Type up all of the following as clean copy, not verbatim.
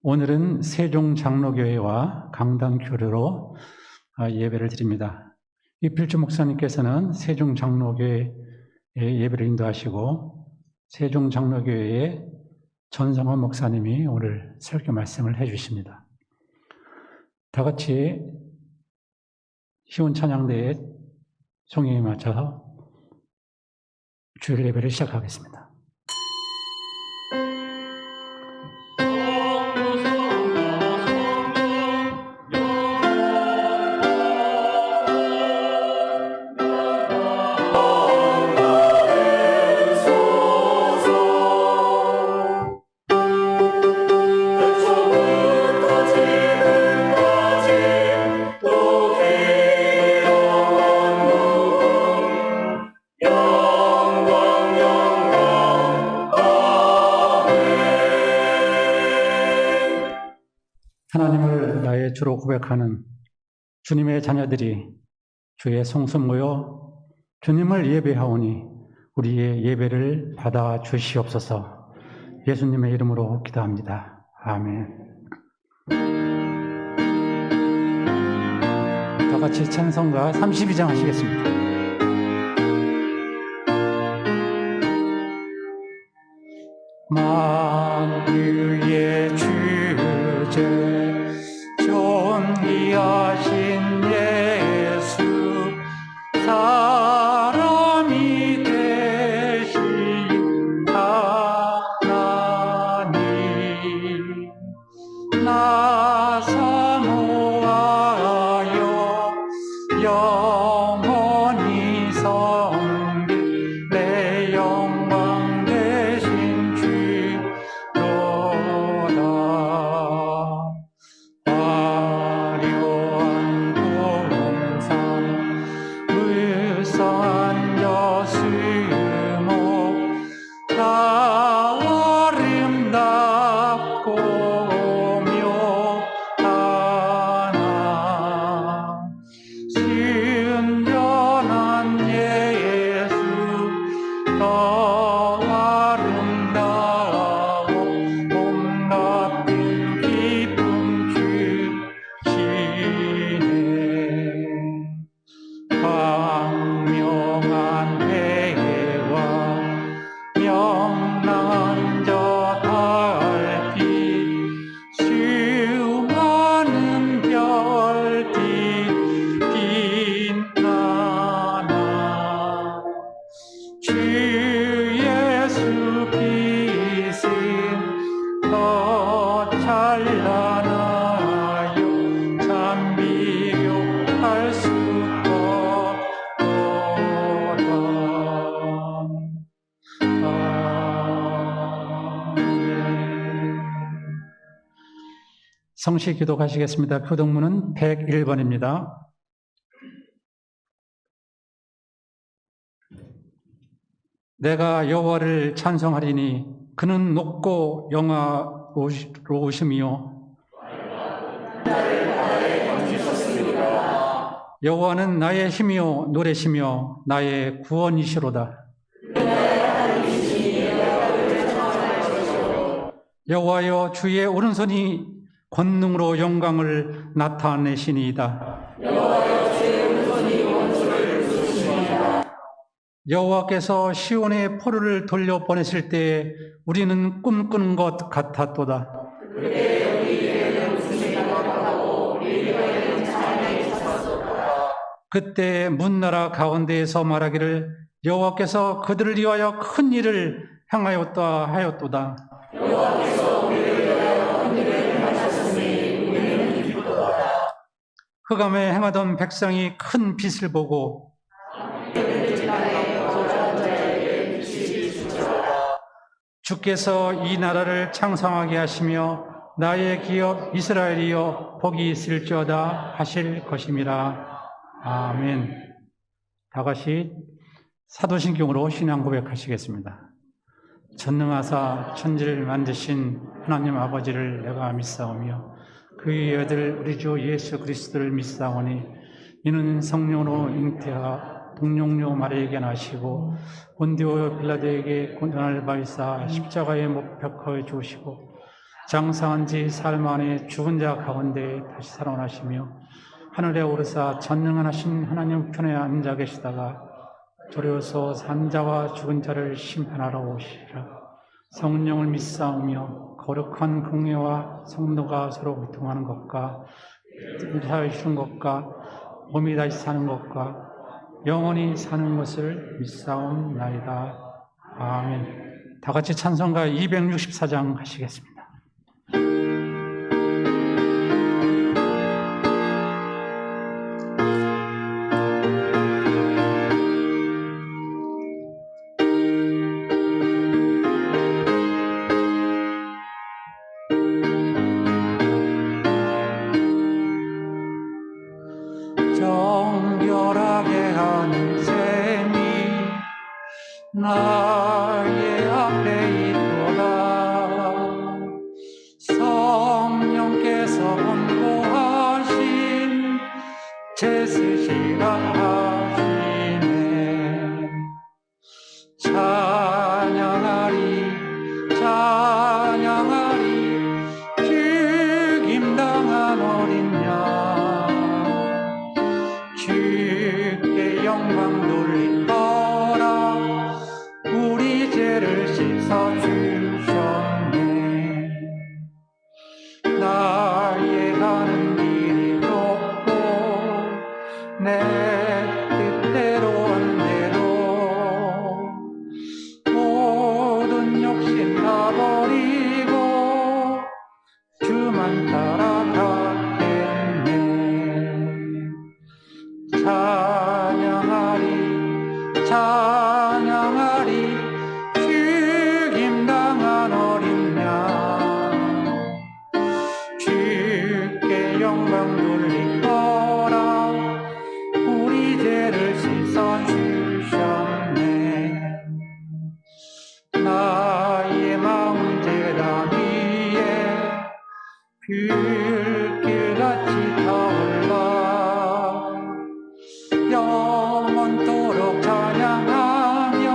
오늘은 세종장로교회와 강단교회로 예배를 드립니다. 이필주 목사님께서는 세종장로교회 예배를 인도하시고 세종장로교회의 전성원 목사님이 오늘 설교 말씀을 해주십니다. 다 같이 시온 찬양대의 송영에 맞춰서 주일 예배를 시작하겠습니다. 하나님을 나의 주로 고백하는 주님의 자녀들이 주의 성소 모여 주님을 예배하오니 우리의 예배를 받아 주시옵소서. 예수님의 이름으로 기도합니다. 아멘. 다 같이 찬송가 32장 하시겠습니다. 만유의 주제 존귀하신 예수 사람이 되신 하나님 나 사모하여 영원히 섬길 내 영광 되신 주로다. 화려한 동산 불쌍한 여수목 다 아름답고 묘하나 순전한 예수 더 아름다워 온갖 기쁨 주시네. 광명한 해와 명랑한 저 달빛 수많은 별빛 빛나나 주 예수 빛은 더 찬란하여 참 비교할 수 없도다. 아멘. 성시 기도하시겠습니다. 교동문은 101번입니다. 내가 여호와를 찬송하리니 그는 높고 영화로우심이요 여호와는 나의 힘이요 노래시며 나의 구원이시로다. 여호와여 주의 오른손이 권능으로 영광을 나타내시니이다. 여호와께서 시온의 포로를 돌려보내실 때에 우리는 꿈꾸는 것 같았도다. 그때 문나라 가운데에서 말하기를 여호와께서 그들을 위하여 큰 일을 행하였다 하였도다. 흑암에 행하던 백성이 큰 빛을 보고 주께서 이 나라를 창성하게 하시며 나의 기업 이스라엘이여 복이 있을지어다 하실 것임이라. 아멘. 다 같이 사도신경으로 신앙 고백하시겠습니다. 전능하사 천지를 만드신 하나님 아버지를 내가 믿사오며 그의 아들 우리 주 예수 그리스도를 믿사오니 이는 성령으로 잉태하 동정녀 마리아에게 나시고 본디오 빌라도에게 고난을 받으사 십자가에 못 박혀 죽으시고 장사한 지 사흘 만에 죽은 자 가운데 다시 살아나시며 하늘에 오르사 전능하신 하나님 편에 앉아 계시다가 도리어서 산 자와 죽은 자를 심판하러 오시리라. 성령을 믿사오며 거룩한 공예와 성도가 서로 교통하는 것과 사회 주는 것과 몸이 다시 사는 것과 영원히 사는 것을 믿사옵나이다. 아멘. 다 같이 찬송가 264장 하시겠습니다. 정결하게 하는 셈이 나의 앞에 있도다. 성령께서 권고하신 제스시라 하시네. 찬양하리 찬양하리 죽임당한 어린 양 주께 영광 돌리더라. 우리 죄를 씻어주셨네. 나의 가는 길이 좁고 내 뜻대로 안 대로 모든 욕심 다 버리고 주만 따라가겠네. 찬양하리 찬양하리 죽임당한 어린 양 주께 영광 돌리거라. 우리 죄를 씻어주셨네. 나의 마음 제단 위에 불길같이 타올라 영원토록 찬양하며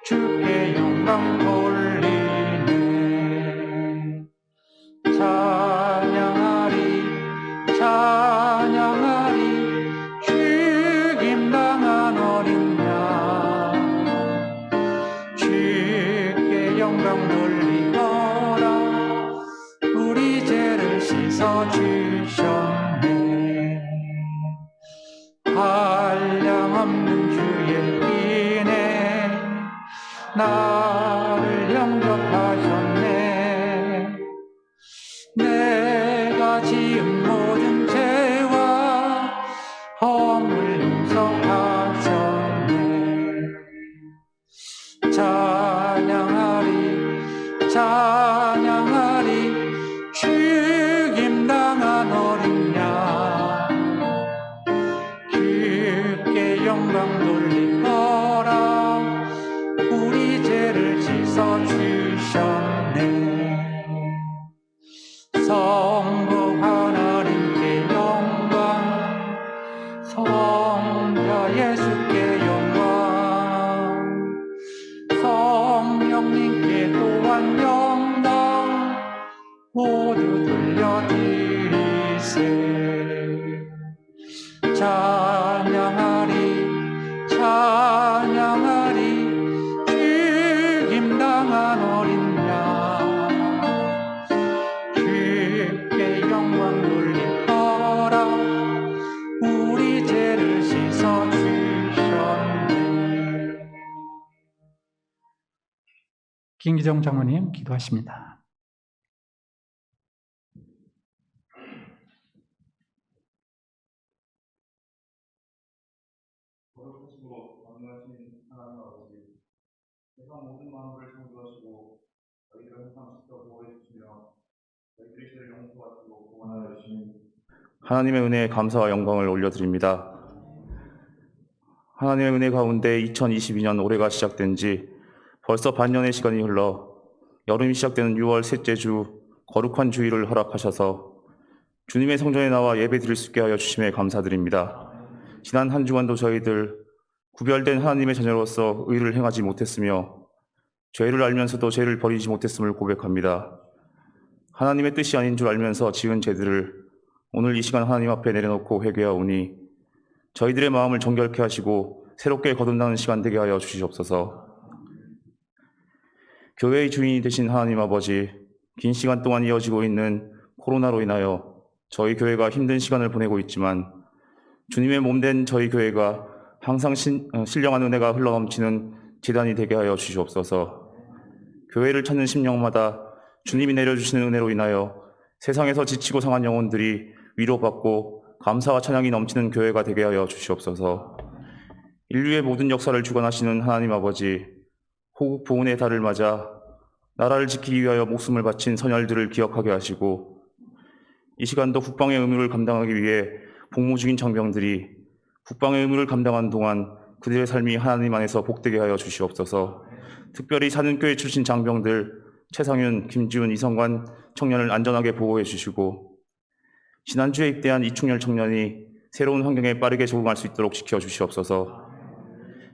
주께 영광 돌리네. 찬양하리 찬양하리 죽임당한 어린 양 주께 영광 돌리거라. 우리 죄를 씻어주셨네. 한량없는 주의 은혜 나를 영접하셨네. 내가 지은 모든 죄와 허물 용서하셨네. 찬양하리 찬양하리 죽임당한 어린 양 주께 영광 돌리거라. 우리 죄를 씻어주셨네. 성부 하나님께 영광 성자 예수께 영광 성령님께 또한 영광 모두 돌려드리세. 찬양하리 찬양하리 죽임당한 어린 양 주께 영광 돌리거라. 우리 죄를 씻어주셨네. 김기정 장로님 기도하십니다. 거룩하시고 전능하신 하나님 아버지, 세상 모든 만물을 창조하시고 저희들을 항상 지켜 보호해 주시며 저희들의 죄를 용서하시고 구원하여 주시는 하나님의 은혜에 감사와 영광을 올려드립니다. 하나님의 은혜 가운데 2022년 올해가 시작된 지 벌써 반년의 시간이 흘러 여름이 시작되는 6월 셋째 주 거룩한 주일을 허락하셔서 주님의 성전에 나와 예배 드릴 수 있게 하여 주심에 감사드립니다. 지난 한 주간도 저희들 구별된 하나님의 자녀로서 의를 행하지 못했으며 죄를 알면서도 죄를 버리지 못했음을 고백합니다. 하나님의 뜻이 아닌 줄 알면서 지은 죄들을 오늘 이 시간 하나님 앞에 내려놓고 회개하오니 저희들의 마음을 정결케 하시고 새롭게 거듭나는 시간 되게 하여 주시옵소서. 교회의 주인이 되신 하나님 아버지, 긴 시간 동안 이어지고 있는 코로나로 인하여 저희 교회가 힘든 시간을 보내고 있지만 주님의 몸된 저희 교회가 항상 신령한 은혜가 흘러넘치는 제단이 되게 하여 주시옵소서. 교회를 찾는 심령마다 주님이 내려주시는 은혜로 인하여 세상에서 지치고 상한 영혼들이 위로받고 감사와 찬양이 넘치는 교회가 되게 하여 주시옵소서. 인류의 모든 역사를 주관하시는 하나님 아버지, 호국 보훈의 달을 맞아 나라를 지키기 위하여 목숨을 바친 선열들을 기억하게 하시고 이 시간도 국방의 의무를 감당하기 위해 복무 중인 장병들이 국방의 의무를 감당하는 동안 그들의 삶이 하나님 안에서 복되게 하여 주시옵소서. 특별히 사는교회 출신 장병들 최상윤, 김지훈, 이성관 청년을 안전하게 보호해 주시고 지난주에 입대한 이충렬 청년이 새로운 환경에 빠르게 적응할 수 있도록 지켜주시옵소서.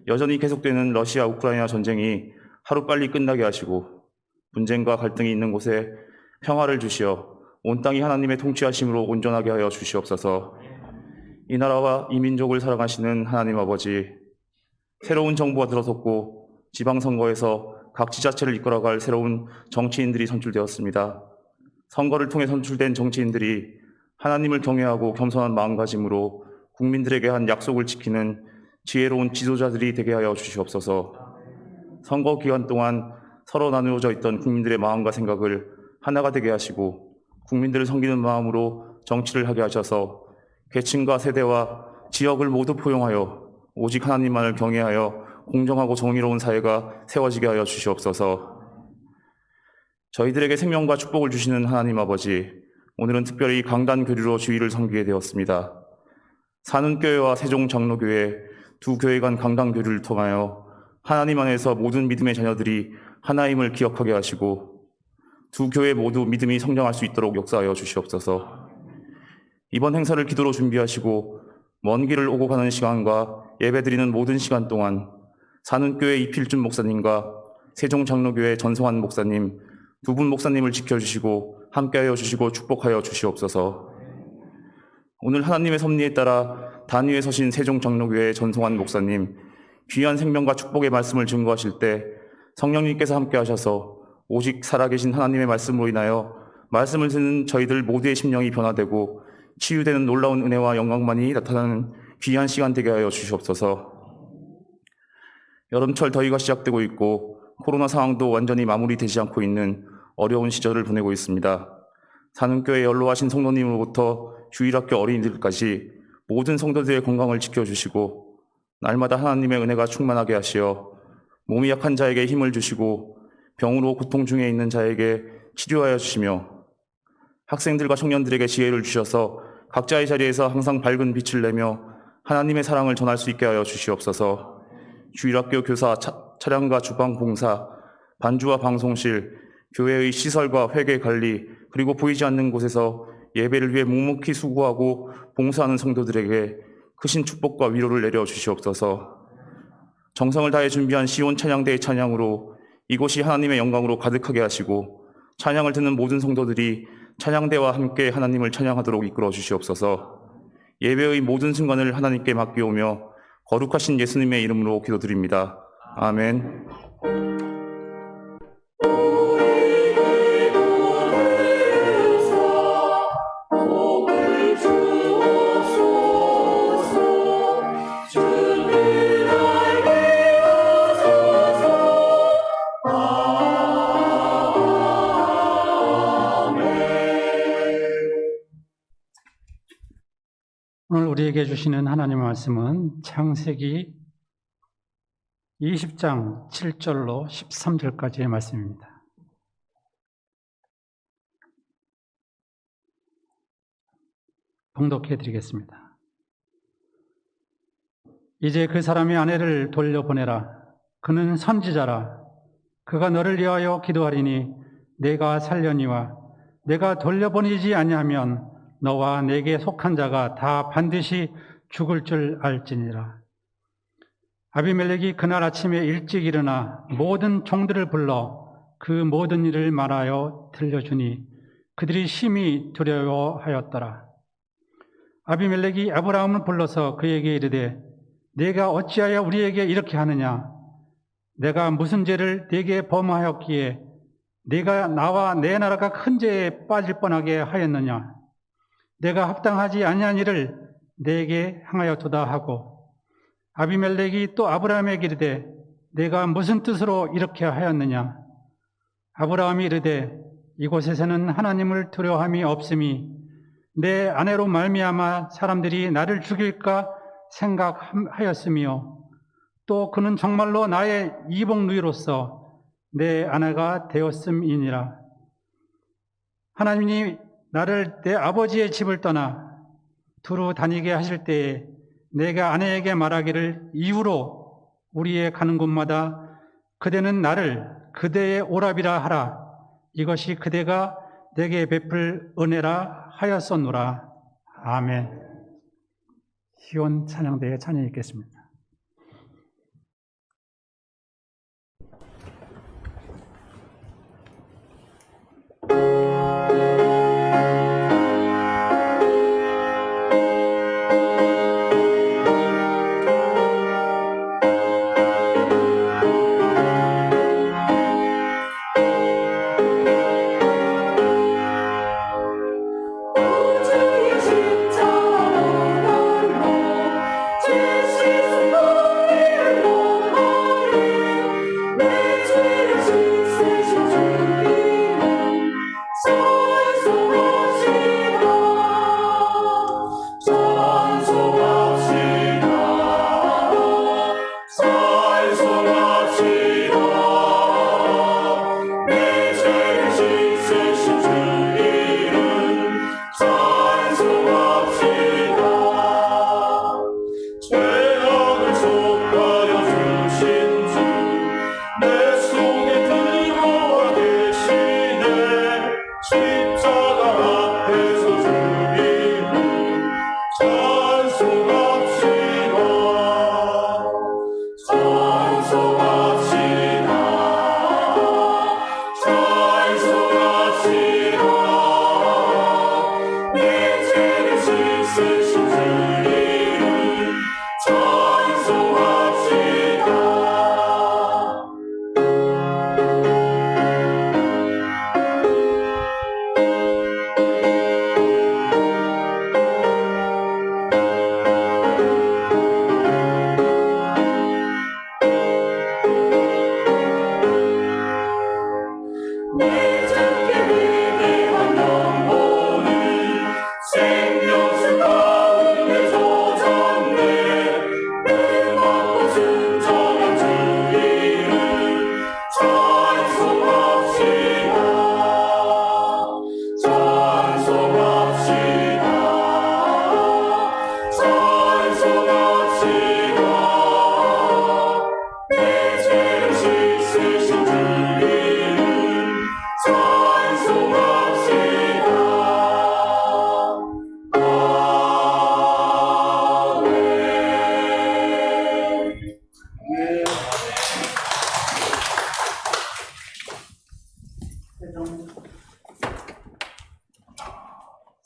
여전히 계속되는 러시아 우크라이나 전쟁이 하루빨리 끝나게 하시고 분쟁과 갈등이 있는 곳에 평화를 주시어 온 땅이 하나님의 통치하심으로 온전하게 하여 주시옵소서. 이 나라와 이 민족을 사랑하시는 하나님 아버지, 새로운 정부가 들어섰고 지방선거에서 각 지자체를 이끌어갈 새로운 정치인들이 선출되었습니다. 선거를 통해 선출된 정치인들이 하나님을 경외하고 겸손한 마음가짐으로 국민들에게 한 약속을 지키는 지혜로운 지도자들이 되게 하여 주시옵소서. 선거 기간 동안 서로 나누어져 있던 국민들의 마음과 생각을 하나가 되게 하시고 국민들을 섬기는 마음으로 정치를 하게 하셔서 계층과 세대와 지역을 모두 포용하여 오직 하나님만을 경외하여 공정하고 정의로운 사회가 세워지게 하여 주시옵소서. 저희들에게 생명과 축복을 주시는 하나님 아버지, 오늘은 특별히 강단 교류로 주의를 섬기게 되었습니다. 사는교회와 세종장로교회 두 교회 간 강단 교류를 통하여 하나님 안에서 모든 믿음의 자녀들이 하나임을 기억하게 하시고 두 교회 모두 믿음이 성장할 수 있도록 역사하여 주시옵소서. 이번 행사를 기도로 준비하시고 먼 길을 오고 가는 시간과 예배드리는 모든 시간 동안 사는교회 이필준 목사님과 세종장로교회 전성환 목사님 두 분 목사님을 지켜주시고 함께하여 주시고 축복하여 주시옵소서. 오늘 하나님의 섭리에 따라 단위에 서신 세종장로교회 전성환 목사님 귀한 생명과 축복의 말씀을 증거하실 때 성령님께서 함께하셔서 오직 살아계신 하나님의 말씀으로 인하여 말씀을 듣는 저희들 모두의 심령이 변화되고 치유되는 놀라운 은혜와 영광만이 나타나는 귀한 시간 되게 하여 주시옵소서. 여름철 더위가 시작되고 있고 코로나 상황도 완전히 마무리되지 않고 있는 어려운 시절을 보내고 있습니다. 사는교회 연로하신 성도님으로부터 주일학교 어린이들까지 모든 성도들의 건강을 지켜주시고 날마다 하나님의 은혜가 충만하게 하시어 몸이 약한 자에게 힘을 주시고 병으로 고통 중에 있는 자에게 치료하여 주시며 학생들과 청년들에게 지혜를 주셔서 각자의 자리에서 항상 밝은 빛을 내며 하나님의 사랑을 전할 수 있게 하여 주시옵소서. 주일학교 교사, 차량과 주방 봉사, 반주와 방송실, 교회의 시설과 회계 관리, 그리고 보이지 않는 곳에서 예배를 위해 묵묵히 수고하고 봉사하는 성도들에게 크신 축복과 위로를 내려 주시옵소서. 정성을 다해 준비한 시온 찬양대의 찬양으로 이곳이 하나님의 영광으로 가득하게 하시고 찬양을 듣는 모든 성도들이 찬양대와 함께 하나님을 찬양하도록 이끌어 주시옵소서. 예배의 모든 순간을 하나님께 맡기오며 거룩하신 예수님의 이름으로 기도드립니다. 아멘. 오늘 우리에게 주시는 하나님의 말씀은 창세기 20장 7절로 13절까지의 말씀입니다. 봉독해 드리겠습니다. 이제 그 사람의 아내를 돌려보내라. 그는 선지자라. 그가 너를 위하여 기도하리니 내가 살려니와 내가 돌려보내지 아니하면 너와 내게 속한 자가 다 반드시 죽을 줄 알지니라. 아비멜렉이 그날 아침에 일찍 일어나 모든 종들을 불러 그 모든 일을 말하여 들려주니 그들이 심히 두려워하였더라. 아비멜렉이 아브라함을 불러서 그에게 이르되 네가 어찌하여 우리에게 이렇게 하느냐? 내가 무슨 죄를 네게 범하였기에 네가 나와 내 나라가 큰 죄에 빠질 뻔하게 하였느냐? 내가 합당하지 아니한 일을 네게 행하였도다 하고 아비멜렉이 또 아브라함에게 이르되 내가 무슨 뜻으로 이렇게 하였느냐? 아브라함이 이르되 이곳에서는 하나님을 두려워함이 없음이 내 아내로 말미암아 사람들이 나를 죽일까 생각하였으며 또 그는 정말로 나의 이복 누이로서 내 아내가 되었음이니라. 하나님이 나를 내 아버지의 집을 떠나 두루 다니게 하실 때에 내가 아내에게 말하기를 이후로 우리의 가는 곳마다 그대는 나를 그대의 오랍이라 하라. 이것이 그대가 내게 베풀 은혜라 하였었노라. 아멘. 시온 찬양대에 찬양이 있겠습니다.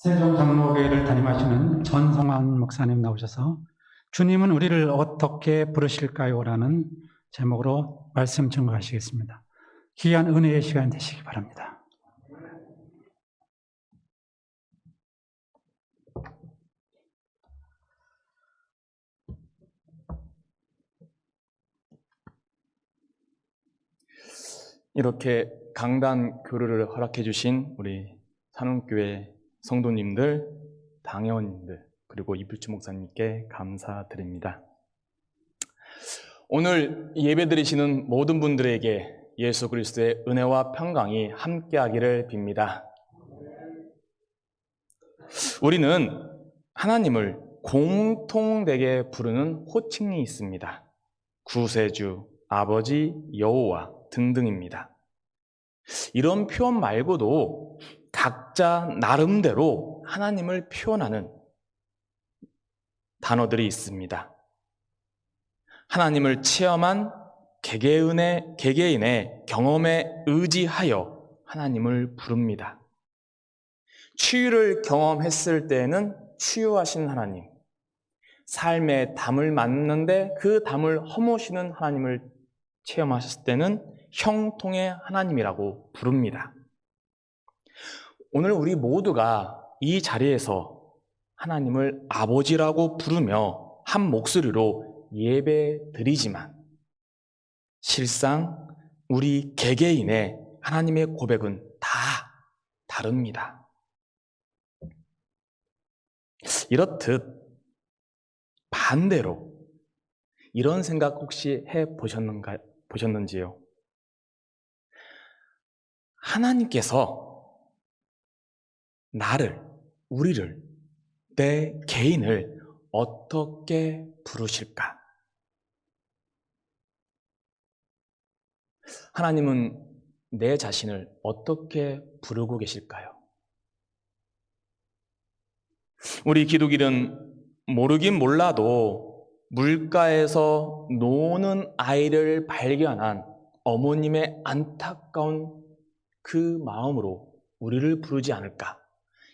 세종장로교회를 담임하시는 전성환 목사님 나오셔서 주님은 우리를 어떻게 부르실까요? 라는 제목으로 말씀 증거하시겠습니다. 귀한 은혜의 시간 되시기 바랍니다. 이렇게 강단 교류를 허락해 주신 우리 산원교회 성도님들, 당회원님들, 그리고 이필주 목사님께 감사드립니다. 오늘 예배드리시는 모든 분들에게 예수 그리스도의 은혜와 평강이 함께하기를 빕니다. 우리는 하나님을 공통되게 부르는 호칭이 있습니다. 구세주, 아버지, 여호와 등등입니다. 이런 표현 말고도 각자 나름대로 하나님을 표현하는 단어들이 있습니다. 하나님을 체험한 개개인의 경험에 의지하여 하나님을 부릅니다. 치유를 경험했을 때에는 치유하시는 하나님, 삶의 담을 맞는데 그 담을 허무시는 하나님을 체험하셨을 때는 형통의 하나님이라고 부릅니다. 오늘 우리 모두가 이 자리에서 하나님을 아버지라고 부르며 한 목소리로 예배 드리지만 실상 우리 개개인의 하나님의 고백은 다 다릅니다. 이렇듯 반대로 이런 생각 혹시 보셨는지요? 하나님께서 우리를, 내 개인을 어떻게 부르실까? 하나님은 내 자신을 어떻게 부르고 계실까요? 우리 기독인은 모르긴 몰라도 물가에서 노는 아이를 발견한 어머님의 안타까운 그 마음으로 우리를 부르지 않을까?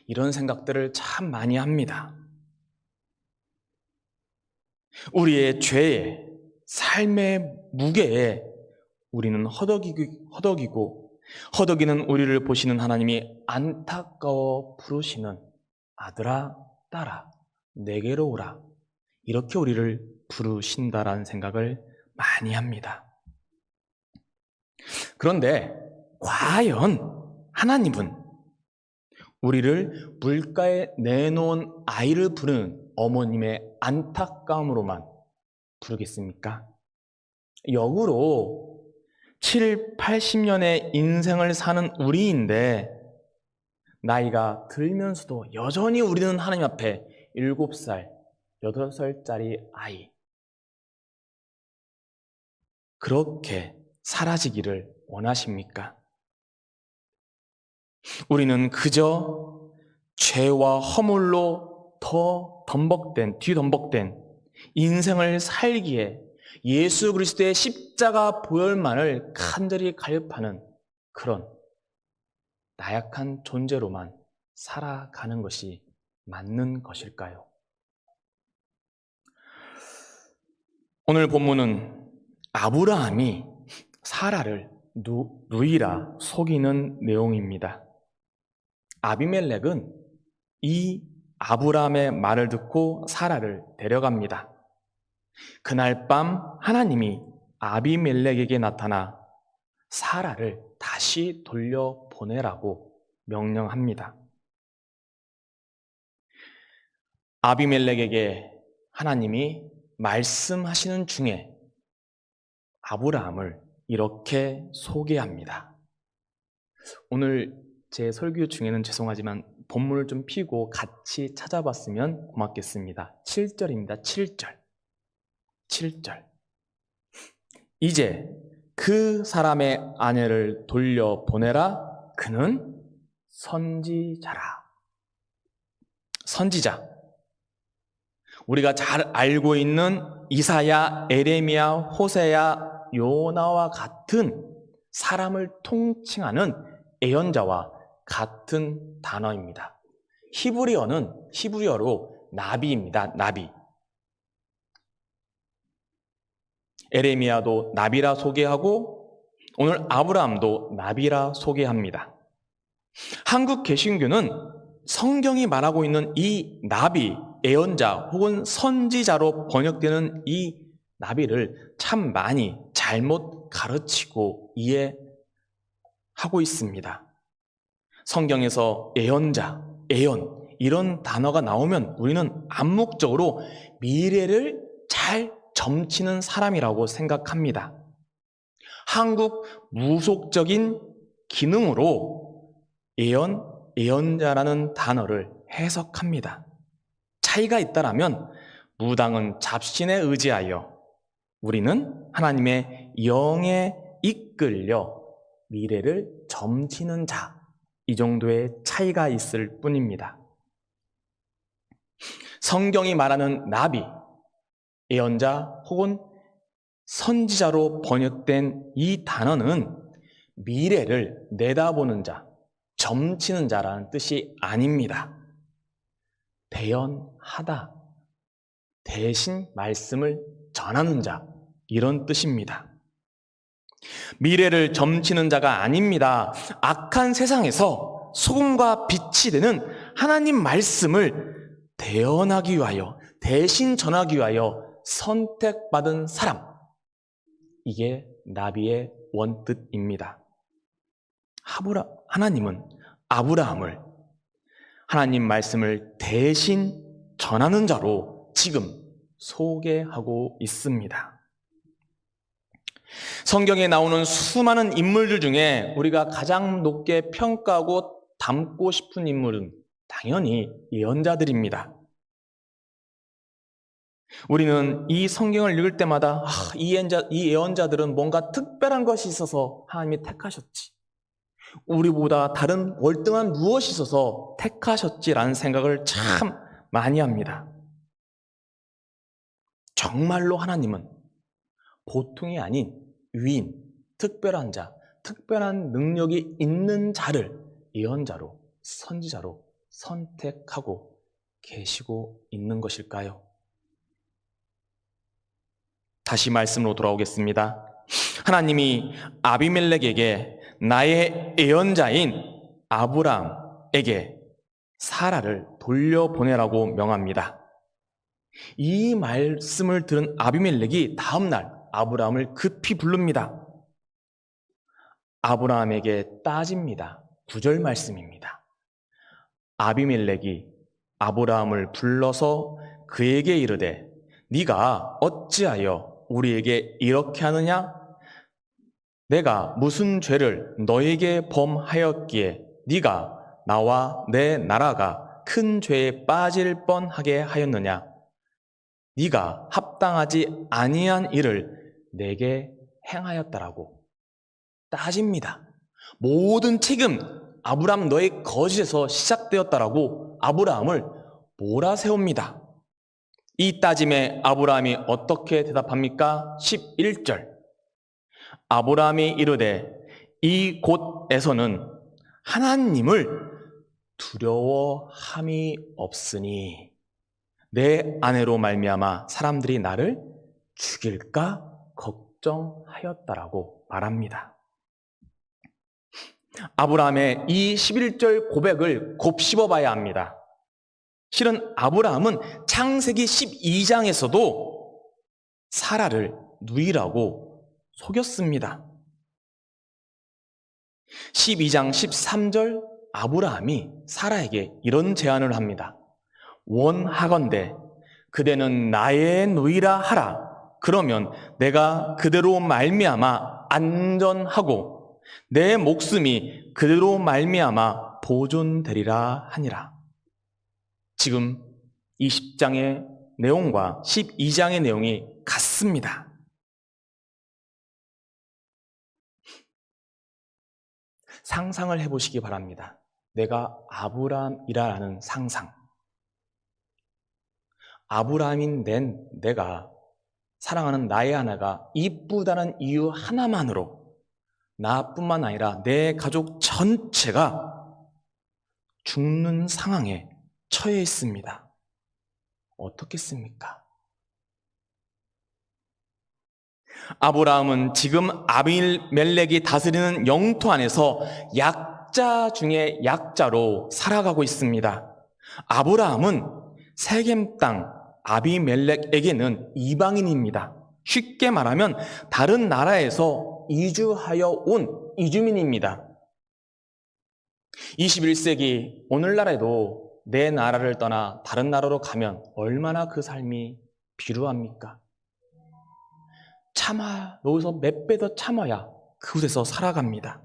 이런 생각들을 참 많이 합니다. 우리의 죄에, 삶의 무게에 우리는 허덕이는 우리를 보시는 하나님이 안타까워 부르시는 아들아, 딸아, 내게로 오라. 이렇게 우리를 부르신다라는 생각을 많이 합니다. 그런데 과연 하나님은 우리를 물가에 내놓은 아이를 부르는 어머님의 안타까움으로만 부르겠습니까? 역으로 7, 80년의 인생을 사는 우리인데 나이가 들면서도 여전히 우리는 하나님 앞에 7살, 8살짜리 아이 그렇게 사라지기를 원하십니까? 우리는 그저 죄와 허물로 뒤덤벅된 인생을 살기에 예수 그리스도의 십자가 보혈만을 간절히 갈급하는 그런 나약한 존재로만 살아가는 것이 맞는 것일까요? 오늘 본문은 아브라함이 사라를 누이라 속이는 내용입니다. 아비멜렉은 이 아브라함의 말을 듣고 사라를 데려갑니다. 그날 밤 하나님이 아비멜렉에게 나타나 사라를 다시 돌려보내라고 명령합니다. 아비멜렉에게 하나님이 말씀하시는 중에 아브라함을 이렇게 소개합니다. 오늘 제 설교 중에는 죄송하지만 본문을 좀 피고 같이 찾아봤으면 고맙겠습니다. 7절입니다. 7절. 이제 그 사람의 아내를 돌려보내라. 그는 선지자. 우리가 잘 알고 있는 이사야, 에레미야, 호세야, 요나와 같은 사람을 통칭하는 예언자와 같은 단어입니다. 히브리어로 나비입니다. 나비. 에레미야도 나비라 소개하고 오늘 아브라함도 나비라 소개합니다. 한국 개신교는 성경이 말하고 있는 이 나비, 예언자 혹은 선지자로 번역되는 이 나비를 참 많이 잘못 가르치고 이해하고 있습니다. 성경에서 예언자, 예언 이런 단어가 나오면 우리는 암묵적으로 미래를 잘 점치는 사람이라고 생각합니다. 한국 무속적인 기능으로 예언자라는 단어를 해석합니다. 차이가 있다라면 무당은 잡신에 의지하여 우리는 하나님의 영에 이끌려 미래를 점치는 자, 이 정도의 차이가 있을 뿐입니다. 성경이 말하는 나비, 예언자 혹은 선지자로 번역된 이 단어는 미래를 내다보는 자, 점치는 자라는 뜻이 아닙니다. 대언하다, 대신 말씀을 전하는 자, 이런 뜻입니다. 미래를 점치는 자가 아닙니다. 악한 세상에서 소금과 빛이 되는 하나님 말씀을 대언하기 위하여, 대신 전하기 위하여 선택받은 사람, 이게 나비의 원뜻입니다. 하나님은 아브라함을 하나님 말씀을 대신 전하는 자로 지금 소개하고 있습니다. 성경에 나오는 수많은 인물들 중에 우리가 가장 높게 평가하고 닮고 싶은 인물은 당연히 예언자들입니다. 우리는 이 성경을 읽을 때마다 이 예언자들은 뭔가 특별한 것이 있어서 하나님이 택하셨지, 우리보다 다른 월등한 무엇이 있어서 택하셨지라는 생각을 참 많이 합니다. 정말로 하나님은 보통이 아닌 위인, 특별한 자, 특별한 능력이 있는 자를 예언자로, 선지자로 선택하고 계시고 있는 것일까요? 다시 말씀으로 돌아오겠습니다. 하나님이 아비멜렉에게 나의 예언자인 아브라함에게 사라를 돌려보내라고 명합니다. 이 말씀을 들은 아비멜렉이 다음날 아브라함을 급히 부릅니다. 아브라함에게 따집니다. 9절 말씀입니다. 아비멜렉이 아브라함을 불러서 그에게 이르되 네가 어찌하여 우리에게 이렇게 하느냐? 내가 무슨 죄를 너에게 범하였기에 네가 나와 내 나라가 큰 죄에 빠질 뻔하게 하였느냐? 네가 합당하지 아니한 일을 내게 행하였다라고 따집니다. 모든 책임, 아브라함 너의 거짓에서 시작되었다라고 아브라함을 몰아세웁니다. 이 따짐에 아브라함이 어떻게 대답합니까? 11절. 아브라함이 이르되 이 곳에서는 하나님을 두려워함이 없으니 내 아내로 말미암아 사람들이 나를 죽일까 걱정하였다라고 말합니다. 아브라함의 이 11절 고백을 곱씹어 봐야 합니다. 실은 아브라함은 창세기 12장에서도 사라를 누이라고 속였습니다. 12장 13절 아브라함이 사라에게 이런 제안을 합니다. 원하건대 그대는 나의 누이라 하라. 그러면 내가 그대로 말미암아 안전하고 내 목숨이 그대로 말미암아 보존되리라 하니라. 지금 20장의 내용과 12장의 내용이 같습니다. 상상을 해보시기 바랍니다. 내가 아브라함이라는 상상. 아브라함인 내가 사랑하는 나의 아내가 이쁘다는 이유 하나만으로 나뿐만 아니라 내 가족 전체가 죽는 상황에 처해 있습니다. 어떻겠습니까? 아브라함은 지금 아비멜렉이 다스리는 영토 안에서 약자 중에 약자로 살아가고 있습니다. 아브라함은 세겜 땅 아비멜렉에게는 이방인입니다. 쉽게 말하면 다른 나라에서 이주하여 온 이주민입니다. 21세기 오늘날에도 내 나라를 떠나 다른 나라로 가면 얼마나 그 삶이 비루합니까? 여기서 몇 배 더 참아야 그곳에서 살아갑니다.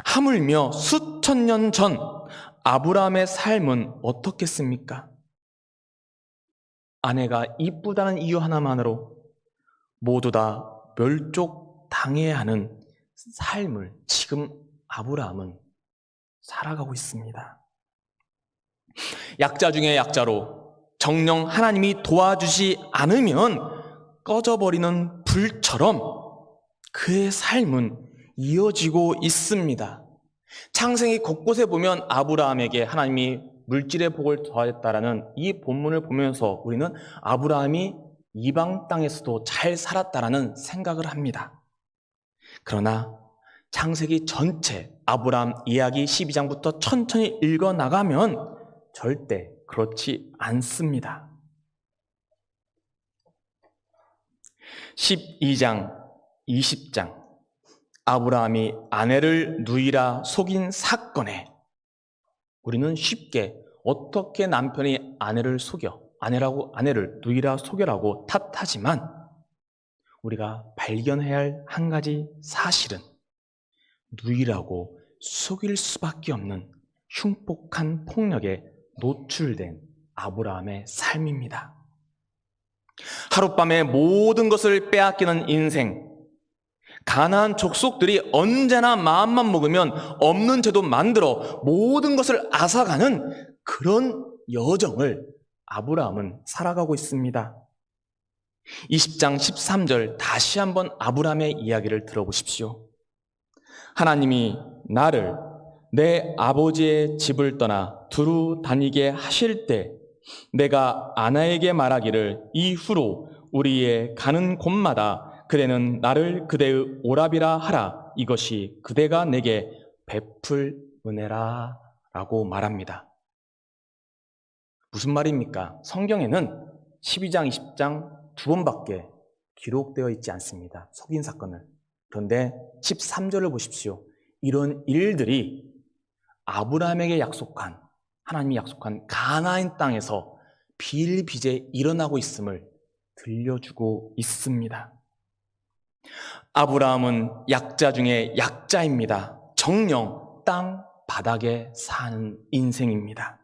하물며 수천 년 전 아브라함의 삶은 어떻겠습니까? 아내가 이쁘다는 이유 하나만으로 모두 다 멸족당해야 하는 삶을 지금 아브라함은 살아가고 있습니다. 약자 중에 약자로 정녕 하나님이 도와주지 않으면 꺼져버리는 불처럼 그의 삶은 이어지고 있습니다. 창세기 곳곳에 보면 아브라함에게 하나님이 물질의 복을 더하였다라는 이 본문을 보면서 우리는 아브라함이 이방 땅에서도 잘 살았다라는 생각을 합니다. 그러나 창세기 전체 아브라함 이야기 12장부터 천천히 읽어나가면 절대 그렇지 않습니다. 12장, 20장 아브라함이 아내를 누이라 속인 사건에 우리는 쉽게 어떻게 남편이 아내를 누이라 속여라고 탓하지만 우리가 발견해야 할 한 가지 사실은 누이라고 속일 수밖에 없는 흉폭한 폭력에 노출된 아브라함의 삶입니다. 하룻밤에 모든 것을 빼앗기는 인생, 가나안 족속들이 언제나 마음만 먹으면 없는 죄도 만들어 모든 것을 앗아가는 그런 여정을 아브라함은 살아가고 있습니다. 20장 13절 다시 한번 아브라함의 이야기를 들어보십시오. 하나님이 나를 내 아버지의 집을 떠나 두루 다니게 하실 때 내가 아내에게 말하기를 이후로 우리의 가는 곳마다 그대는 나를 그대의 오라비라 하라. 이것이 그대가 내게 베풀 은혜라 라고 말합니다. 무슨 말입니까? 성경에는 12장, 20장 두 번밖에 기록되어 있지 않습니다. 속인 사건을. 그런데 13절을 보십시오. 이런 일들이 아브라함에게 하나님이 약속한 가나안 땅에서 비일비재 일어나고 있음을 들려주고 있습니다. 아브라함은 약자 중에 약자입니다. 정령 땅 바닥에 사는 인생입니다.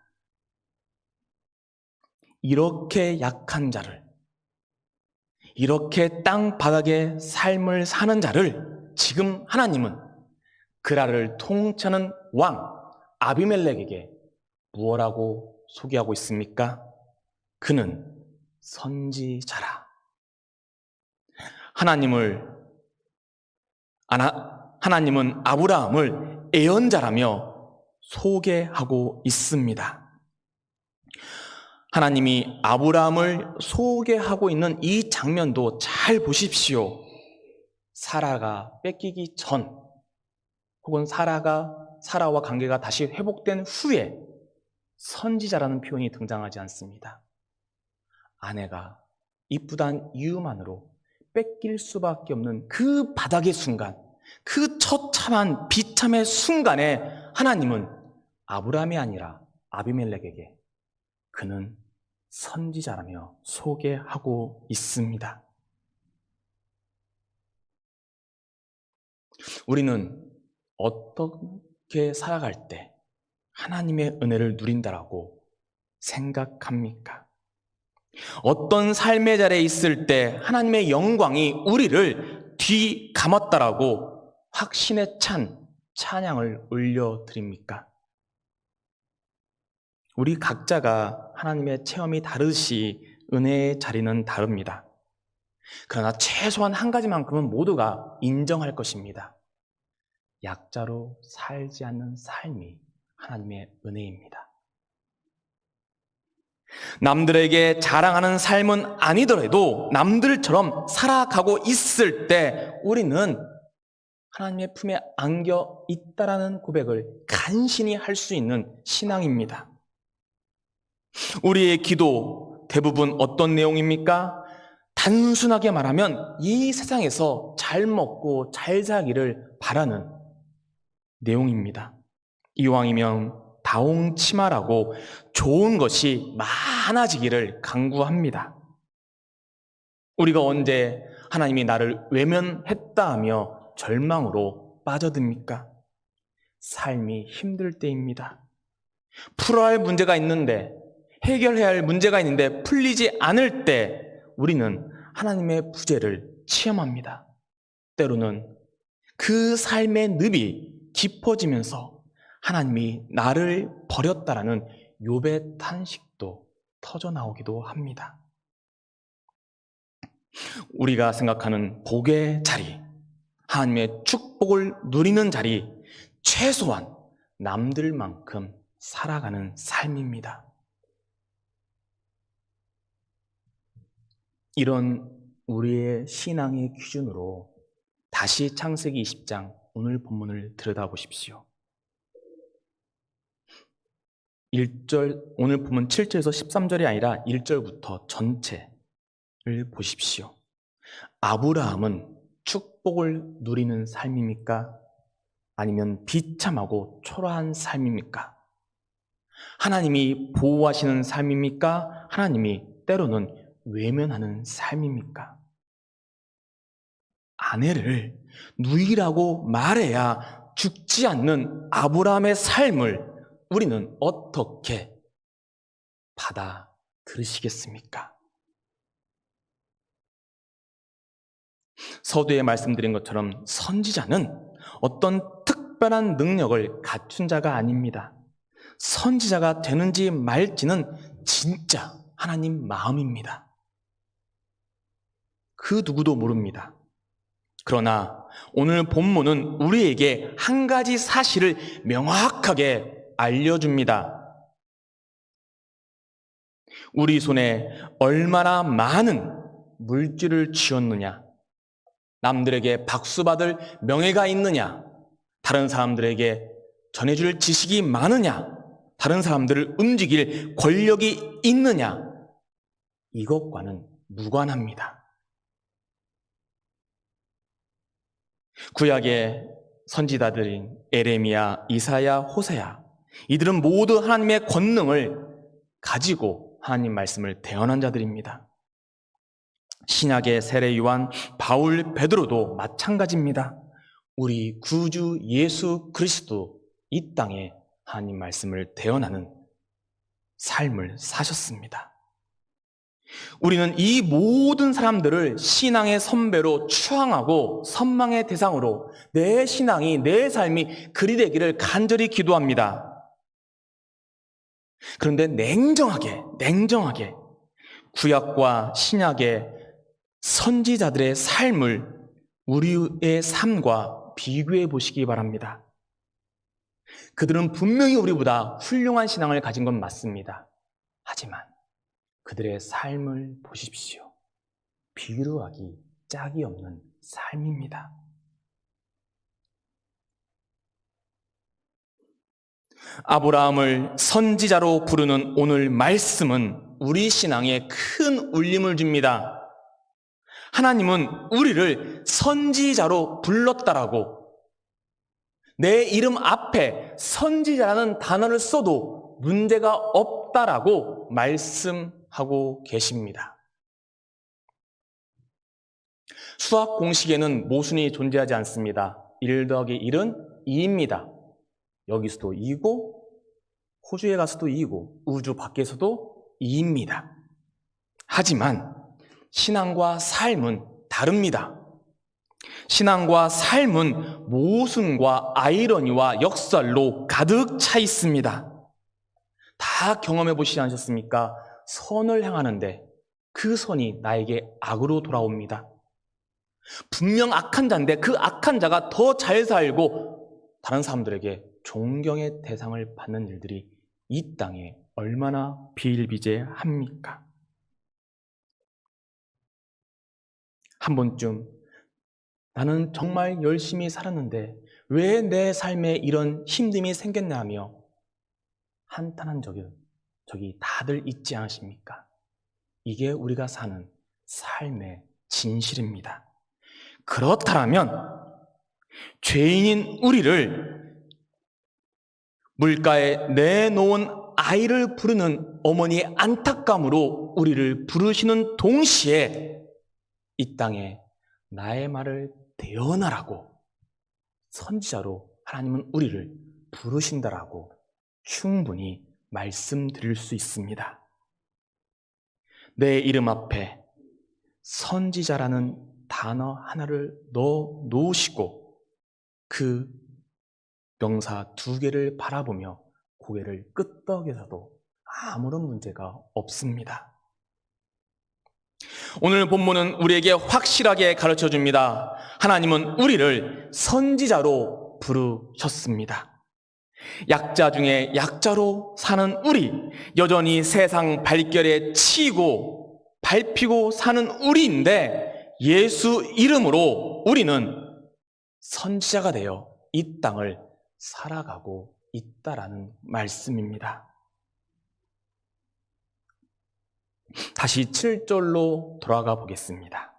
이렇게 약한 자를, 이렇게 땅 바닥에 삶을 사는 자를 지금 하나님은 그라를 통치하는 왕 아비멜렉에게 무엇라고 소개하고 있습니까? 그는 선지자라. 하나님은 아브라함을 애언자라며 소개하고 있습니다. 하나님이 아브라함을 소개하고 있는 이 장면도 잘 보십시오. 사라가 뺏기기 전 혹은 사라와 관계가 다시 회복된 후에 선지자라는 표현이 등장하지 않습니다. 아내가 이쁘단 이유만으로 뺏길 수밖에 없는 그 바닥의 순간, 그 처참한 비참의 순간에 하나님은 아브라함이 아니라 아비멜렉에게 그는 선지자라며 소개하고 있습니다. 우리는 어떻게 살아갈 때 하나님의 은혜를 누린다라고 생각합니까? 어떤 삶의 자리에 있을 때 하나님의 영광이 우리를 뒤감았다라고 확신에 찬 찬양을 올려드립니까? 우리 각자가 하나님의 체험이 다르시 은혜의 자리는 다릅니다. 그러나 최소한 한 가지만큼은 모두가 인정할 것입니다. 약자로 살지 않는 삶이 하나님의 은혜입니다. 남들에게 자랑하는 삶은 아니더라도 남들처럼 살아가고 있을 때 우리는 하나님의 품에 안겨 있다라는 고백을 간신히 할 수 있는 신앙입니다. 우리의 기도 대부분 어떤 내용입니까? 단순하게 말하면 이 세상에서 잘 먹고 잘 살기를 바라는 내용입니다. 이왕이면 다홍치마라고 좋은 것이 많아지기를 간구합니다. 우리가 언제 하나님이 나를 외면했다 하며 절망으로 빠져듭니까? 삶이 힘들 때입니다. 풀어야 할 문제가 있는데, 해결해야 할 문제가 있는데 풀리지 않을 때 우리는 하나님의 부재를 체험합니다. 때로는 그 삶의 늪이 깊어지면서 하나님이 나를 버렸다라는 욥의 탄식도 터져나오기도 합니다. 우리가 생각하는 복의 자리, 하나님의 축복을 누리는 자리, 최소한 남들만큼 살아가는 삶입니다. 이런 우리의 신앙의 기준으로 다시 창세기 20장 오늘 본문을 들여다보십시오. 1절, 오늘 본문 7절에서 13절이 아니라 1절부터 전체를 보십시오. 아브라함은 축복을 누리는 삶입니까? 아니면 비참하고 초라한 삶입니까? 하나님이 보호하시는 삶입니까? 하나님이 때로는 외면하는 삶입니까? 아내를 누이라고 말해야 죽지 않는 아브라함의 삶을 우리는 어떻게 받아들이시겠습니까? 서두에 말씀드린 것처럼 선지자는 어떤 특별한 능력을 갖춘 자가 아닙니다. 선지자가 되는지 말지는 진짜 하나님 마음입니다. 그 누구도 모릅니다. 그러나 오늘 본문은 우리에게 한 가지 사실을 명확하게 알려줍니다. 우리 손에 얼마나 많은 물질을 쥐었느냐, 남들에게 박수받을 명예가 있느냐, 다른 사람들에게 전해줄 지식이 많으냐, 다른 사람들을 움직일 권력이 있느냐, 이것과는 무관합니다. 구약의 선지자들인 에레미야, 이사야, 호세야, 이들은 모두 하나님의 권능을 가지고 하나님 말씀을 대언한 자들입니다. 신약의 세례 요한, 바울, 베드로도 마찬가지입니다. 우리 구주 예수 그리스도 이 땅에 하나님 말씀을 대언하는 삶을 사셨습니다. 우리는 이 모든 사람들을 신앙의 선배로 추앙하고 선망의 대상으로 내 신앙이, 내 삶이 그리 되기를 간절히 기도합니다. 그런데 냉정하게 구약과 신약의 선지자들의 삶을 우리의 삶과 비교해 보시기 바랍니다. 그들은 분명히 우리보다 훌륭한 신앙을 가진 건 맞습니다. 하지만 그들의 삶을 보십시오. 비교하기 짝이 없는 삶입니다. 아브라함을 선지자로 부르는 오늘 말씀은 우리 신앙에 큰 울림을 줍니다. 하나님은 우리를 선지자로 불렀다라고, 내 이름 앞에 선지자라는 단어를 써도 문제가 없다라고 말씀하고 계십니다. 수학 공식에는 모순이 존재하지 않습니다. 1 더하기 1은 2입니다. 여기서도 2고, 호주에 가서도 2고, 우주 밖에서도 2입니다. 하지만 신앙과 삶은 다릅니다. 신앙과 삶은 모순과 아이러니와 역설로 가득 차 있습니다. 다 경험해 보시지 않으셨습니까? 선을 행하는데 그 선이 나에게 악으로 돌아옵니다. 분명 악한 자인데 그 악한 자가 더 잘 살고 다른 사람들에게 존경의 대상을 받는 일들이 이 땅에 얼마나 비일비재합니까? 한 번쯤 나는 정말 열심히 살았는데 왜 내 삶에 이런 힘듦이 생겼냐며 한탄한 적이 다들 있지 않으십니까? 이게 우리가 사는 삶의 진실입니다. 그렇다면 죄인인 우리를 물가에 내놓은 아이를 부르는 어머니의 안타까움으로 우리를 부르시는 동시에 이 땅에 나의 말을 대언하라고 선지자로 하나님은 우리를 부르신다라고 충분히 말씀드릴 수 있습니다. 내 이름 앞에 선지자라는 단어 하나를 넣어 놓으시고 그 명사 2개를 바라보며 고개를 끄덕여서도 아무런 문제가 없습니다. 오늘 본문은 우리에게 확실하게 가르쳐 줍니다. 하나님은 우리를 선지자로 부르셨습니다. 약자 중에 약자로 사는 우리, 여전히 세상 발결에 치이고 밟히고 사는 우리인데 예수 이름으로 우리는 선지자가 되어 이 땅을 살아가고 있다라는 말씀입니다. 다시 7절로 돌아가 보겠습니다.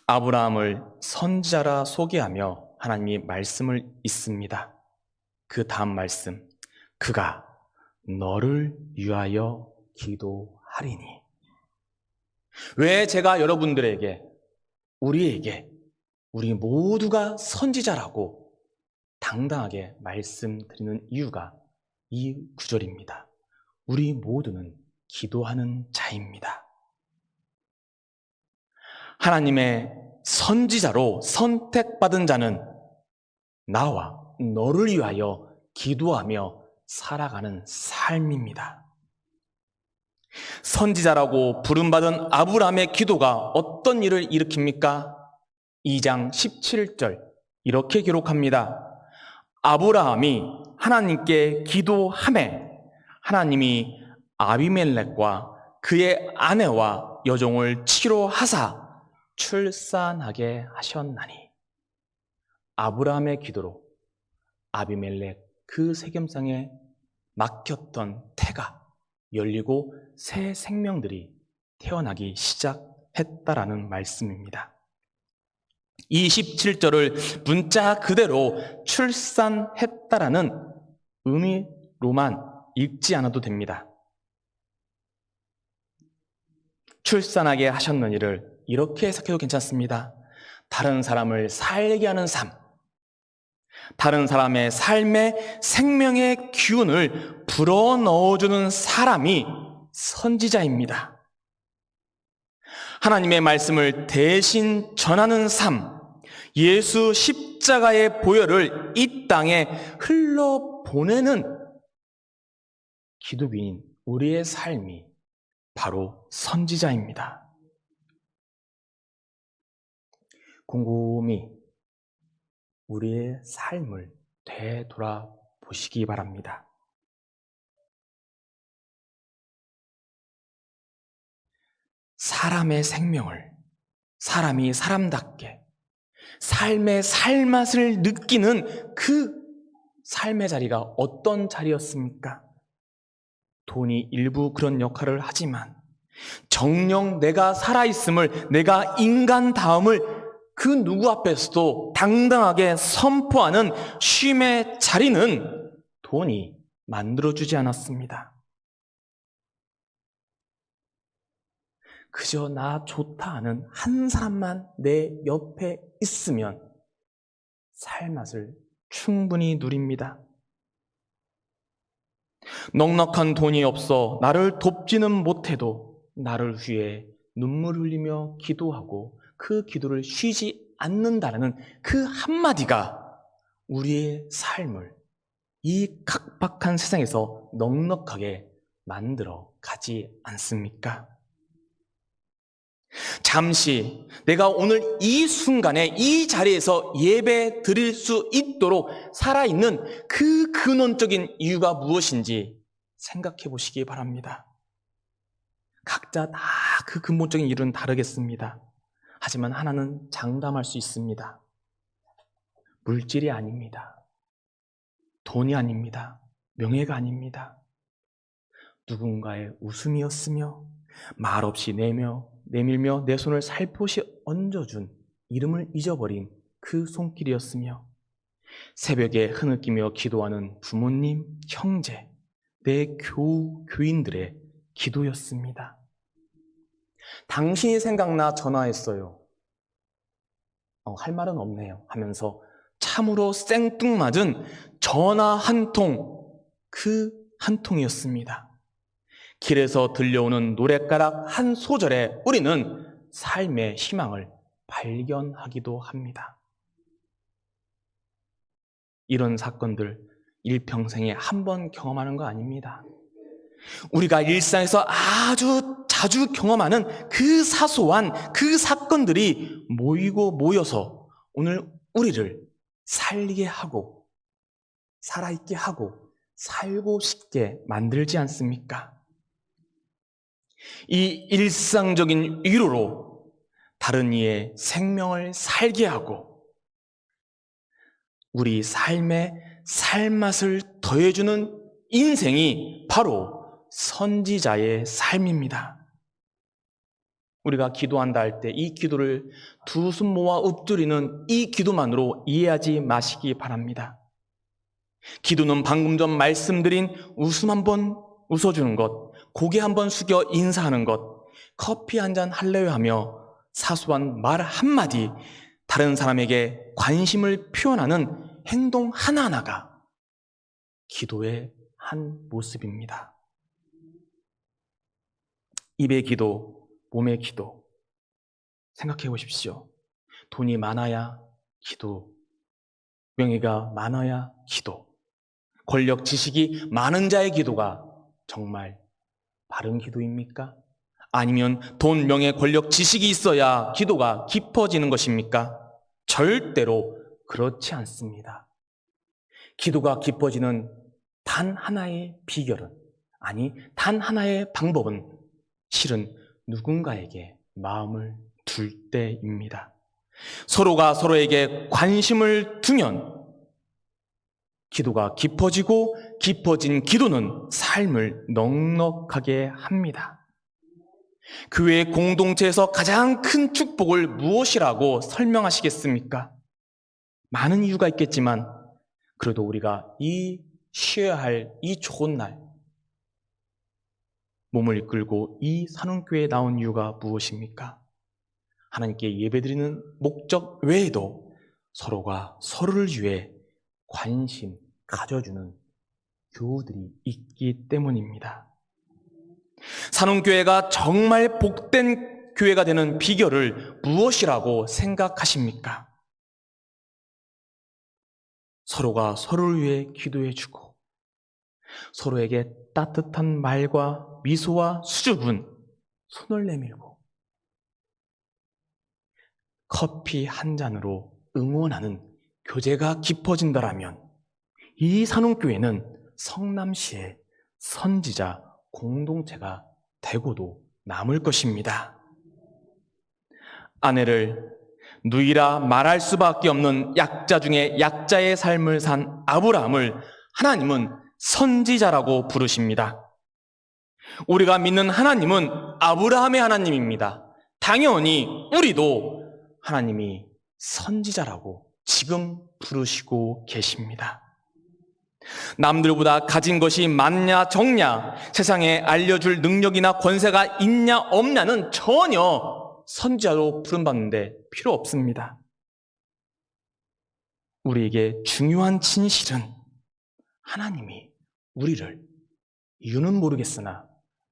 아브라함을 선지자라 소개하며 하나님이 말씀을 잇습니다. 그 다음 말씀, 그가 너를 위하여 기도하리니. 왜 제가 여러분들에게, 우리 모두가 선지자라고 당당하게 말씀드리는 이유가 이 구절입니다. 우리 모두는 기도하는 자입니다. 하나님의 선지자로 선택받은 자는 나와 너를 위하여 기도하며 살아가는 삶입니다. 선지자라고 부름받은 아브라함의 기도가 어떤 일을 일으킵니까? 2장 17절 이렇게 기록합니다. 아브라함이 하나님께 기도하매 하나님이 아비멜렉과 그의 아내와 여종을 치료하사 출산하게 하셨나니. 아브라함의 기도로 아비멜렉 그 세겜상에 막혔던 태가 열리고 새 생명들이 태어나기 시작했다라는 말씀입니다. 이 17절을 문자 그대로 출산했다라는 의미로만 읽지 않아도 됩니다. 출산하게 하셨느니를 이렇게 해석해도 괜찮습니다. 다른 사람을 살게 하는 삶, 다른 사람의 삶에 생명의 기운을 불어넣어주는 사람이 선지자입니다. 하나님의 말씀을 대신 전하는 삶, 예수 십자가의 보혈을 이 땅에 흘러보내는 기독인 우리의 삶이 바로 선지자입니다. 곰곰이 우리의 삶을 되돌아보시기 바랍니다. 사람의 생명을 사람이 사람답게 삶의 살맛을 느끼는 그 삶의 자리가 어떤 자리였습니까? 돈이 일부 그런 역할을 하지만 정녕 내가 살아있음을, 내가 인간다움을 그 누구 앞에서도 당당하게 선포하는 쉼의 자리는 돈이 만들어주지 않았습니다. 그저 나 좋다 하는 한 사람만 내 옆에 있으면 살맛을 충분히 누립니다. 넉넉한 돈이 없어 나를 돕지는 못해도 나를 위해 눈물 흘리며 기도하고 그 기도를 쉬지 않는다는 그 한마디가 우리의 삶을 이 각박한 세상에서 넉넉하게 만들어 가지 않습니까? 잠시 내가 오늘 이 순간에 이 자리에서 예배 드릴 수 있도록 살아있는 그 근원적인 이유가 무엇인지 생각해 보시기 바랍니다. 각자 다 그 근본적인 이유는 다르겠습니다. 하지만 하나는 장담할 수 있습니다. 물질이 아닙니다. 돈이 아닙니다. 명예가 아닙니다. 누군가의 웃음이었으며 말없이 내밀며 내 손을 살포시 얹어준 이름을 잊어버린 그 손길이었으며 새벽에 흐느끼며 기도하는 부모님, 형제, 내 교인들의 기도였습니다. 당신이 생각나 전화했어요. 할 말은 없네요 하면서 참으로 생뚱맞은 전화 한 통, 그 한 통이었습니다. 길에서 들려오는 노랫가락 한 소절에 우리는 삶의 희망을 발견하기도 합니다. 이런 사건들 일평생에 한 번 경험하는 거 아닙니다. 우리가 일상에서 아주 자주 경험하는 그 사소한 그 사건들이 모여서 오늘 우리를 살게 하고 살아있게 하고 살고 싶게 만들지 않습니까? 이 일상적인 위로로 다른 이의 생명을 살게 하고 우리 삶에 살맛을 더해주는 인생이 바로 선지자의 삶입니다. 우리가 기도한다 할 때 이 기도를 두 손 모아 읊조리는 이 기도만으로 이해하지 마시기 바랍니다. 기도는 방금 전 말씀드린 웃음 한번 웃어주는 것, 고개 한번 숙여 인사하는 것, 커피 한잔 할래요 하며 사소한 말 한마디, 다른 사람에게 관심을 표현하는 행동 하나하나가 기도의 한 모습입니다. 입의 기도, 몸의 기도. 생각해 보십시오. 돈이 많아야 기도, 명예가 많아야 기도, 권력, 지식이 많은 자의 기도가 정말 바른 기도입니까? 아니면 돈, 명예, 권력, 지식이 있어야 기도가 깊어지는 것입니까? 절대로 그렇지 않습니다. 기도가 깊어지는 단 하나의 비결은, 아니 단 하나의 방법은 실은 누군가에게 마음을 둘 때입니다. 서로가 서로에게 관심을 두면 기도가 깊어지고 깊어진 기도는 삶을 넉넉하게 합니다. 교회 공동체에서 가장 큰 축복을 무엇이라고 설명하시겠습니까? 많은 이유가 있겠지만 그래도 우리가 쉬어야 할 이 좋은 날 몸을 이끌고 이 산원교회에 나온 이유가 무엇입니까? 하나님께 예배드리는 목적 외에도 서로가 서로를 위해 관심 가져주는 교우들이 있기 때문입니다. 산원교회가 정말 복된 교회가 되는 비결을 무엇이라고 생각하십니까? 서로가 서로를 위해 기도해주고 서로에게 따뜻한 말과 미소와 수줍은 손을 내밀고 커피 한 잔으로 응원하는 교제가 깊어진다라면 이 산원교회는 성남시의 선지자 공동체가 되고도 남을 것입니다. 아내를 누이라 말할 수밖에 없는 약자 중에 약자의 삶을 산 아브라함을 하나님은 선지자라고 부르십니다. 우리가 믿는 하나님은 아브라함의 하나님입니다. 당연히 우리도 하나님이 선지자라고 지금 부르시고 계십니다. 남들보다 가진 것이 많냐 적냐, 세상에 알려줄 능력이나 권세가 있냐 없냐는 전혀 선지자로 부름받는데 필요 없습니다. 우리에게 중요한 진실은 하나님이 우리를 이유는 모르겠으나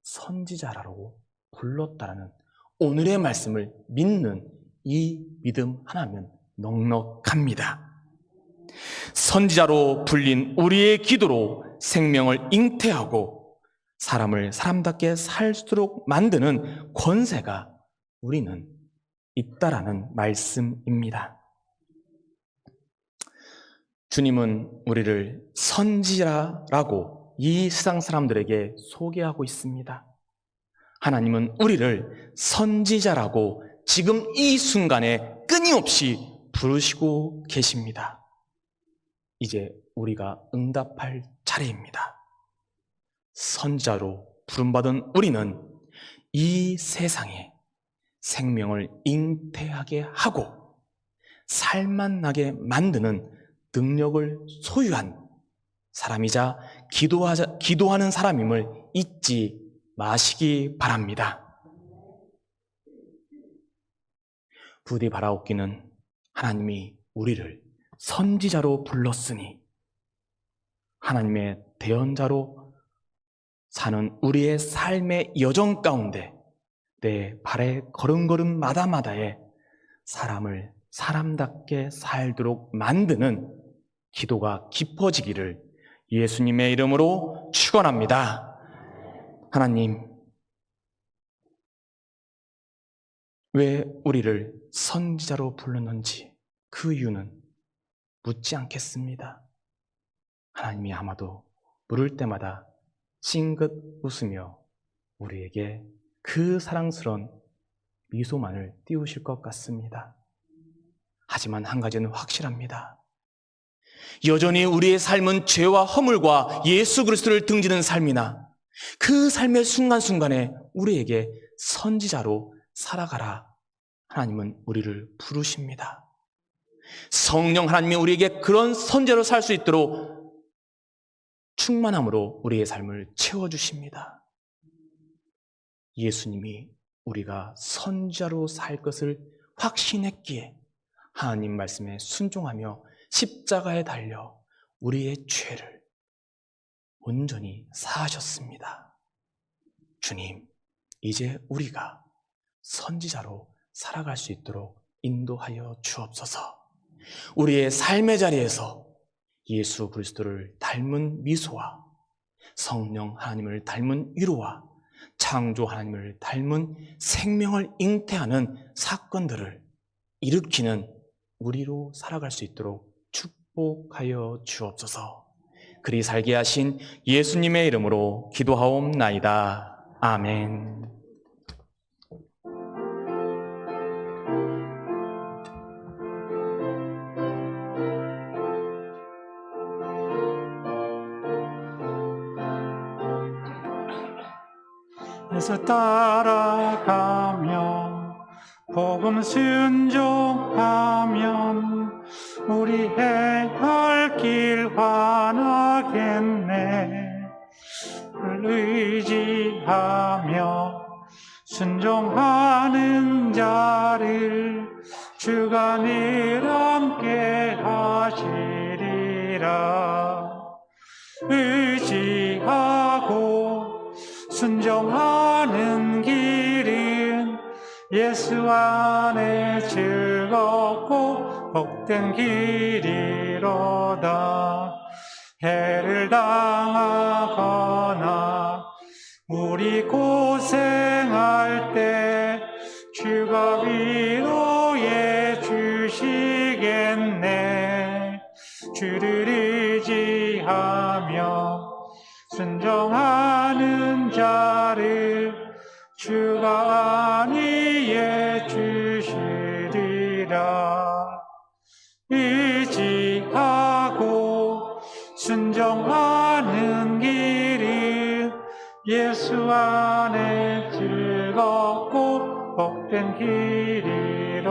선지자라고 불렀다라는 오늘의 말씀을 믿는 이 믿음 하나면 넉넉합니다. 선지자로 불린 우리의 기도로 생명을 잉태하고 사람을 사람답게 살도록 만드는 권세가 우리는 있다라는 말씀입니다. 주님은 우리를 선지자라고 이 세상 사람들에게 소개하고 있습니다. 하나님은 우리를 선지자라고 지금 이 순간에 끊임없이 부르시고 계십니다. 이제 우리가 응답할 차례입니다. 선지자로 부름받은 우리는 이 세상에 생명을 잉태하게 하고 살맛나게 만드는 능력을 소유한 사람이자 기도하는 사람임을 잊지 마시기 바랍니다. 부디 바라옵기는 하나님이 우리를 선지자로 불렀으니 하나님의 대언자로 사는 우리의 삶의 여정 가운데 내 발의 걸음걸음마다마다에 사람을 사람답게 살도록 만드는 기도가 깊어지기를 예수님의 이름으로 축원합니다. 하나님, 왜 우리를 선지자로 불렀는지 그 이유는 묻지 않겠습니다. 하나님이 아마도 물을 때마다 찡긋 웃으며 우리에게 그 사랑스러운 미소만을 띄우실 것 같습니다. 하지만 한 가지는 확실합니다. 여전히 우리의 삶은 죄와 허물과 예수 그리스도를 등지는 삶이나 그 삶의 순간순간에 우리에게 선지자로 살아가라. 하나님은 우리를 부르십니다. 성령 하나님이 우리에게 그런 선지자로 살 수 있도록 충만함으로 우리의 삶을 채워주십니다. 예수님이 우리가 선지자로 살 것을 확신했기에 하나님 말씀에 순종하며 십자가에 달려 우리의 죄를 온전히 사하셨습니다. 주님, 이제 우리가 선지자로 살아갈 수 있도록 인도하여 주옵소서. 우리의 삶의 자리에서 예수 그리스도를 닮은 미소와 성령 하나님을 닮은 위로와 창조 하나님을 닮은 생명을 잉태하는 사건들을 일으키는 우리로 살아갈 수 있도록 축복하여 주옵소서. 그리 살게 하신 예수님의 이름으로 기도하옵나이다. 아멘. 예수 따라가며 복음 순종하면 우리 행할 길 환하겠네. 의지하며 순종하는 자를 주가 늘 함께 하시리라. 의지하고 순종하는 길은 예수 안에 즐겁고 복된 길이로다. 해를 당하거나 우리 고생할 때 주가 위로해 주시겠네. 주를 의지하며 순종하는 자를 주가 안위해 주시리라. 의지하고 순종하는 길은 예수 안에 즐겁고 복된 길이로다.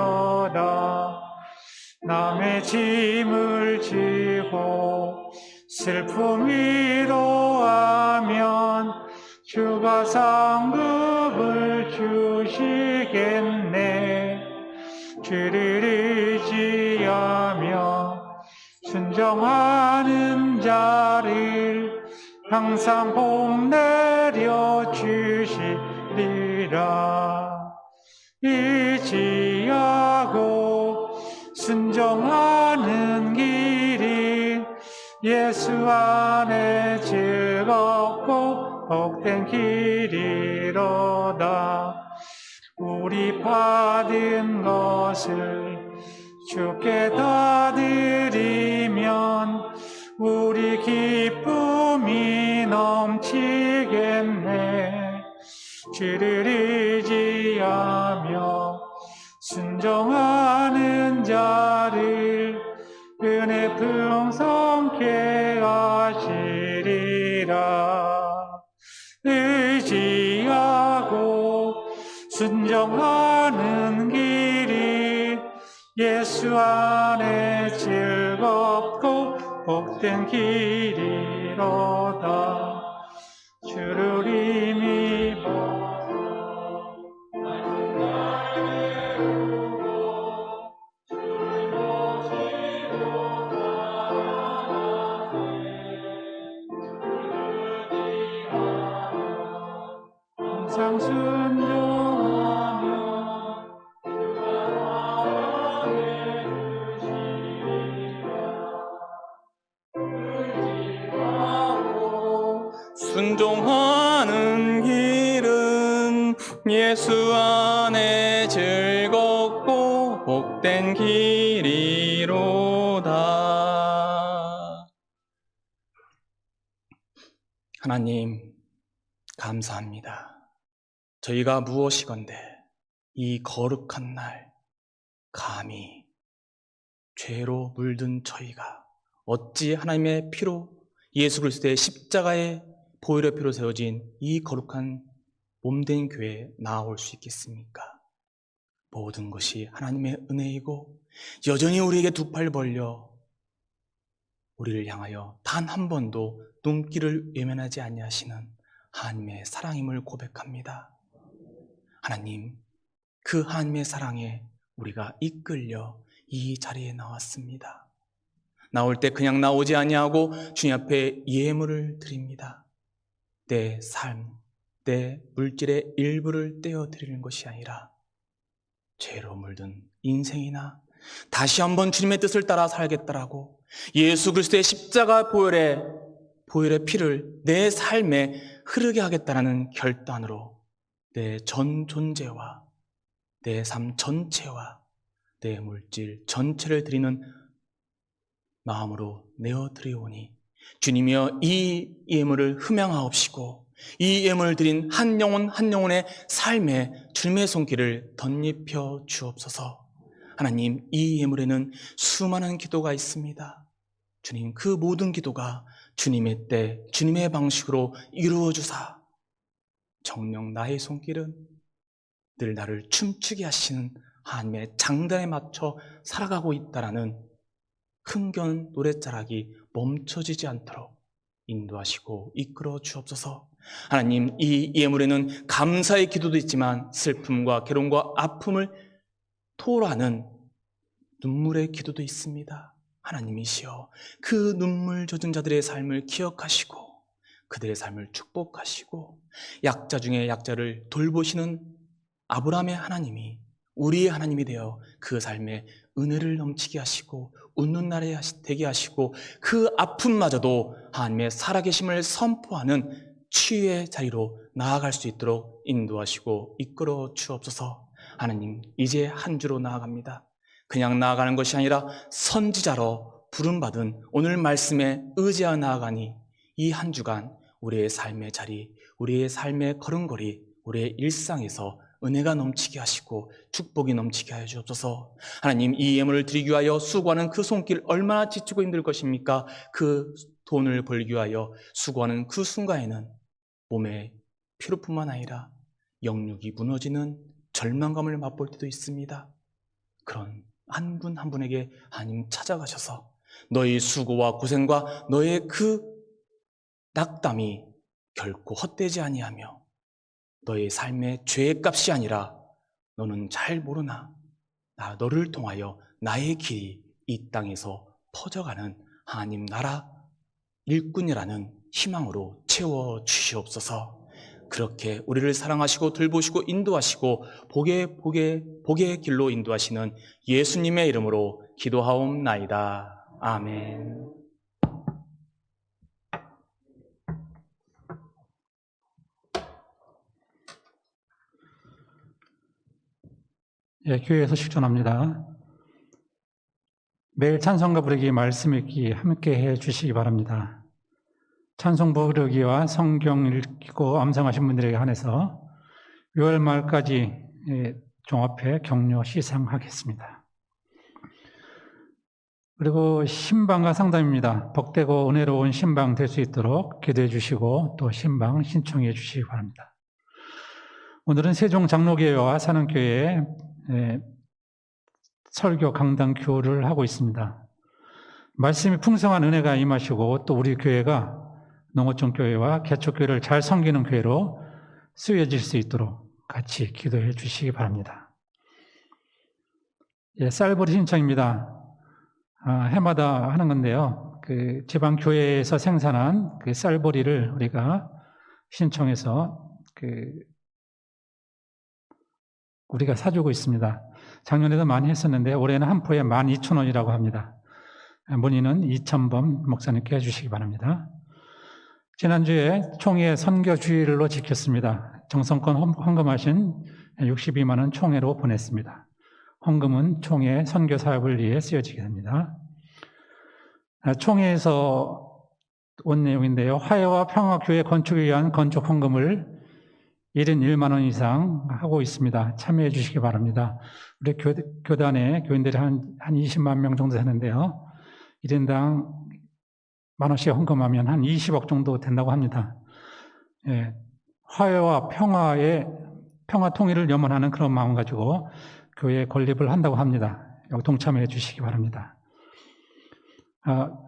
남의 짐을 지고 슬픔 위로하면 주가 상급을 주시겠네. 주를 의지하며 순종하는 자를 항상 복 내려 주시리라. 의지하고 순종하는 길이 예수 안에 즐겁고 복된 길이로다. 우리 받은 것을 주께 다 드리면 우리 기쁨이 넘치겠네. 주를 의지하며 순종하는 자를 은혜 풍성케 하시리라. 의지하고 순종하는 길이 예수 안에 즐겁고 복된 길이로다. 주를 힘입어 나는 나를 배우고 주를 모시고 살아가세. 주를 의지하며 항상 순종하며 주가 사랑해 주시리라. 순종하는 길은 예수 안에 즐겁고 복된 길이로다. 하나님, 감사합니다. 저희가 무엇이건대 이 거룩한 날 감히 죄로 물든 저희가 어찌 하나님의 피로 예수 그리스도의 십자가의 보혈의 피로 세워진 이 거룩한 몸된 교회에 나아올 수 있겠습니까? 모든 것이 하나님의 은혜이고 여전히 우리에게 두 팔 벌려 우리를 향하여 단 한 번도 눈길을 외면하지 아니하시는 하나님의 사랑임을 고백합니다. 하나님, 그 하나님의 사랑에 우리가 이끌려 이 자리에 나왔습니다. 나올 때 그냥 나오지 아니하고 주님 앞에 예물을 드립니다. 내 삶, 내 물질의 일부를 떼어 드리는 것이 아니라 죄로 물든 인생이나 다시 한번 주님의 뜻을 따라 살겠다라고 예수 그리스도의 십자가 보혈의 피를 내 삶에 흐르게 하겠다라는 결단으로 내 전 존재와 내 삶 전체와 내 물질 전체를 드리는 마음으로 내어드리오니 주님이여 이 예물을 흠양하옵시고 이 예물을 드린 한 영혼 한 영혼의 삶에 주님의 손길을 덧입혀 주옵소서. 하나님, 이 예물에는 수많은 기도가 있습니다. 주님, 그 모든 기도가 주님의 때 주님의 방식으로 이루어 주사 정녕 나의 손길은 늘 나를 춤추게 하시는 하나님의 장단에 맞춰 살아가고 있다라는 흥겨운 노랫자락이 멈춰지지 않도록 인도하시고 이끌어 주옵소서. 하나님, 이 예물에는 감사의 기도도 있지만 슬픔과 괴로움과 아픔을 토로하는 눈물의 기도도 있습니다. 하나님이시여, 그 눈물 젖은 자들의 삶을 기억하시고 그들의 삶을 축복하시고 약자 중에 약자를 돌보시는 아브라함의 하나님이 우리의 하나님이 되어 그 삶에 은혜를 넘치게 하시고 웃는 날에 되게 하시고 그 아픔마저도 하나님의 살아계심을 선포하는 치유의 자리로 나아갈 수 있도록 인도하시고 이끌어 주옵소서. 하나님, 이제 한 주로 나아갑니다. 그냥 나아가는 것이 아니라 선지자로 부름받은 오늘 말씀에 의지하여 나아가니 이 한 주간 우리의 삶의 자리, 우리의 삶의 걸음걸이, 우리의 일상에서 은혜가 넘치게 하시고 축복이 넘치게 하여 주옵소서. 하나님, 이 예물을 드리기 위하여 수고하는 그 손길 얼마나 지치고 힘들 것입니까? 그 돈을 벌기 위하여 수고하는 그 순간에는 몸의 피로뿐만 아니라 영육이 무너지는 절망감을 맛볼 때도 있습니다. 그런 한 분 한 분에게 하나님 찾아가셔서 너의 수고와 고생과 너의 그 낙담이 결코 헛되지 아니하며 너의 삶의 죄의 값이 아니라 너는 잘 모르나 나 너를 통하여 나의 길이 이 땅에서 퍼져가는 하나님 나라 일꾼이라는 희망으로 채워주시옵소서. 그렇게 우리를 사랑하시고 돌보시고 인도하시고 복의 길로 인도하시는 예수님의 이름으로 기도하옵나이다. 아멘. 예, 교회에서 실천합니다. 매일 찬송가 부르기, 말씀 읽기 함께 해 주시기 바랍니다. 찬송 부르기와 성경 읽고 암송하신 분들에게 한해서 6월 말까지 종합해 격려 시상하겠습니다. 그리고 신방과 상담입니다. 복되고 은혜로운 신방 될 수 있도록 기도해 주시고 또 신방 신청해 주시기 바랍니다. 오늘은 세종 장로교회와 사는교회에 설교 강단 교류를 하고 있습니다. 말씀이 풍성한 은혜가 임하시고 또 우리 교회가 농어촌 교회와 개척교회를 잘 섬기는 교회로 쓰여질 수 있도록 같이 기도해 주시기 바랍니다. 예, 쌀벌이 신청입니다. 해마다 하는 건데요. 그 지방 교회에서 생산한 그 쌀벌이를 우리가 신청해서 우리가 사주고 있습니다. 작년에도 많이 했었는데 올해는 한 포에 12,000원이라고 합니다. 문의는 이천범 목사님께 해주시기 바랍니다. 지난주에 총회 선교 주일로 지켰습니다. 정성껏 헌금하신 62만 원 총회로 보냈습니다. 헌금은 총회 선교 사업을 위해 쓰여지게 됩니다. 총회에서 온 내용인데요. 화해와 평화 교회 건축을 위한 건축 헌금을 1인 1만 원 이상 하고 있습니다. 참여해 주시기 바랍니다. 우리 교단에 교인들이 한 20만 명 정도 되는데요. 1인당 만 원씩 헌금하면 한 20억 정도 된다고 합니다. 예, 화해와 평화 통일을 염원하는 그런 마음 가지고 교회에 건립을 한다고 합니다. 여기 동참해 주시기 바랍니다.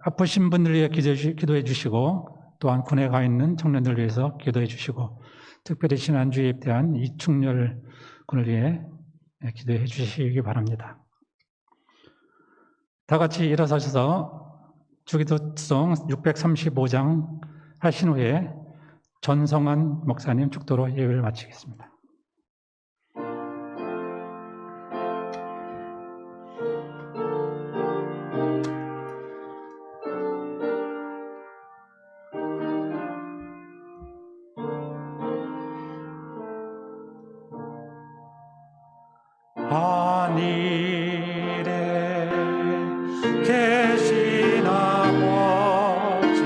아프신 분들 위해 기도해 주시고 또한 군에 가 있는 청년들 위해서 기도해 주시고 특별히 지난주에 입대한 이충렬 군을 위해 기도해 주시기 바랍니다. 다 같이 일어서셔서 주기도송 635장 하신 후에 전성환 목사님 축도로 예배를 마치겠습니다. 하늘에 계신 아버지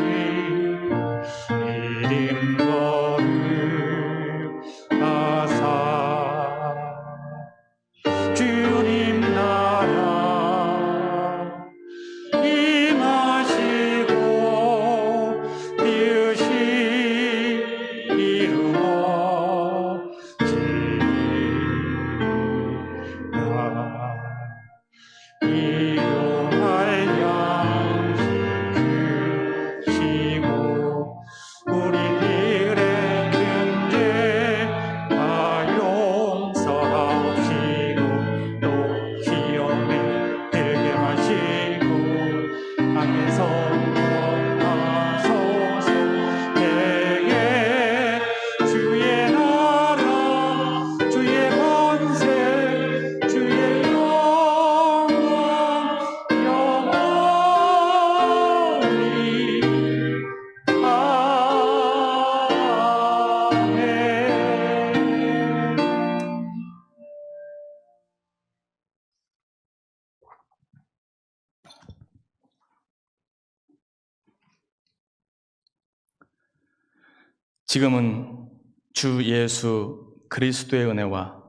이름 거룩하사 주님 나라 임하시고 뜻이 일용할 양식 주시고 우리들의 문제 다 용서하시고 또 시험에 들게 마시고 악에서 구원하소서. 대개 주의 나라 주의 권세 주의 지금은 주 예수 그리스도의 은혜와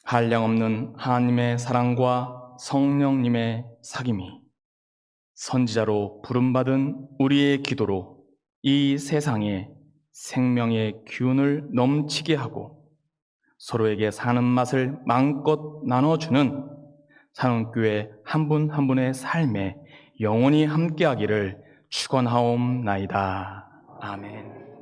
한량없는 하나님의 사랑과 성령님의 사귐이 선지자로 부름받은 우리의 기도로 이 세상에 생명의 기운을 넘치게 하고 서로에게 사는 맛을 마음껏 나눠주는 산원교회 한 분 한 분의 삶에 영원히 함께하기를 축원하옵나이다. 아멘.